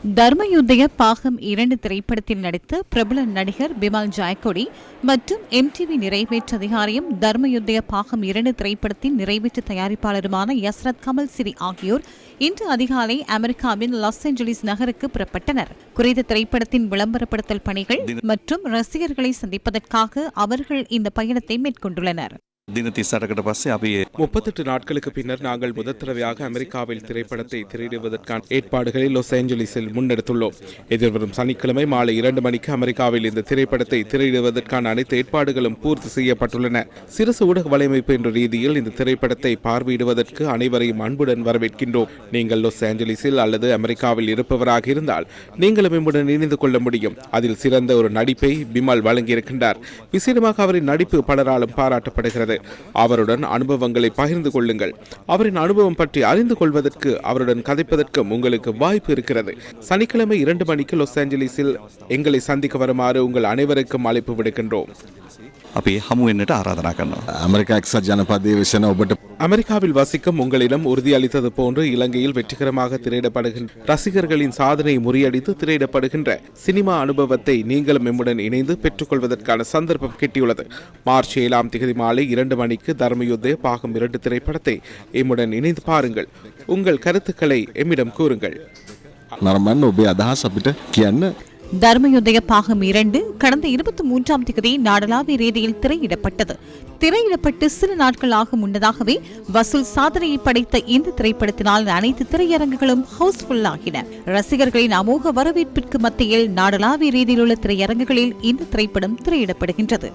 தர்மயுத்தய பாகம் 2 திரைப்படத்தில் நடித்த பிரபல நடிகர் பிமல் ஜாய்கொடி மற்றும் MTV நிறைவேற்று அதிகாரியும் தர்மயுத்தய பாகம் 2 திரைப்படத்தின் நிறைவேற்று தயாரிப்பாளருமான யஸ்ரத் கமல் சிரி ஆகியோர் இன்று அதிகாலை அமெரிக்காவின் லாஸ் ஏஞ்சலிஸ் நகருக்கு புறப்பட்டனர். குறித்த திரைப்படத்தின் விளம்பரப்படுத்தல் பணிகள் மற்றும் ரசிகர்களை சந்திப்பதற்காக அவர்கள் இந்த பயணத்தை மேற்கொண்டுள்ளனர். 38 நாட்களுக்கு பின்னர் நாங்கள் முதல் தடவையாக அமெரிக்காவில் திரைப்படத்தை திரையிடுவதற்கான ஏற்பாடுகளை லாஸ் ஏஞ்சலிஸில் முன்னெடுத்துள்ளோம். எதிர்வரும் சனிக்கிழமை மாலை 2 மணிக்கு அமெரிக்காவில் இந்த திரைப்படத்தை திரையிடுவதற்கான அனைத்து ஏற்பாடுகளும் பூர்த்தி செய்யப்பட்டுள்ளன. சிறுசு ஊடக வலையமைப்பு என்ற ரீதியில் இந்த திரைப்படத்தை பார்வையிடுவதற்கு அனைவரையும் அன்புடன் வரவேற்கின்றோம். நீங்கள் லாஸ் ஏஞ்சலிஸில் அல்லது அமெரிக்காவில் இருப்பவராக இருந்தால் நீங்களும் இம்முடன் இணைந்து கொள்ள முடியும். அதில் சிறந்த ஒரு நடிப்பை பிமல் வழங்கியிருக்கின்றார். விசேடமாக அவரின் நடிப்பு பலராலும் பாராட்டப்படுகிறது. அவருடன் அனுபவங்களை பகிர்ந்து கொள்ளுங்கள். அவரின் அனுபவம் பற்றி அறிந்து கொள்வதற்கு அவருடன் கதைப்பதற்கும் உங்களுக்கு வாய்ப்பு இருக்கிறது. சனிக்கிழமை 2 மணிக்கு லாஸ் ஏஞ்சலிஸில் எங்களை சந்திக்க வருமாறு உங்கள் அனைவருக்கும் அழைப்பு விடுக்கின்றோம். அமெரிக்காவில் வசிக்கும் உங்களிடம் உறுதியளித்தது போன்று இலங்கையில் வெற்றிகரமாக திரையிடப்படுகின்ற ரசிகர்களின் சாதனை முறியடித்து திரையிடப்படுகின்ற சினிமா அனுபவத்தை நீங்களும் எம்முடன் இணைந்து பெற்றுக்கொள்வதற்கான சந்தர்ப்பம் கிட்டியுள்ளது. மார்ச் 7 மாலை 2 மணிக்கு தர்மயுத்தய பாகம் 2 திரைப்படத்தை எம்முடன் இணைந்து பாருங்கள். உங்கள் கருத்துக்களை எம்மிடம் கூறுங்கள். தர்மயுத்தய பாகம் 2 கடந்த 23 நாடளாவிய ரீதியில் திரையிடப்பட்டது. திரையிடப்பட்டு சில நாட்களாக முன்னதாகவே வசூல் சாதனையை படைத்த இந்த திரைப்படத்தினால் அனைத்து திரையரங்குகளும் ஹவுஸ்ஃபுல் ஆகின. ரசிகர்களின் அமோக வரவேற்பிற்கு மத்தியில் நாடளாவிய ரீதியில் உள்ள திரையரங்குகளில் இந்த திரைப்படம் திரையிடப்படுகின்றது.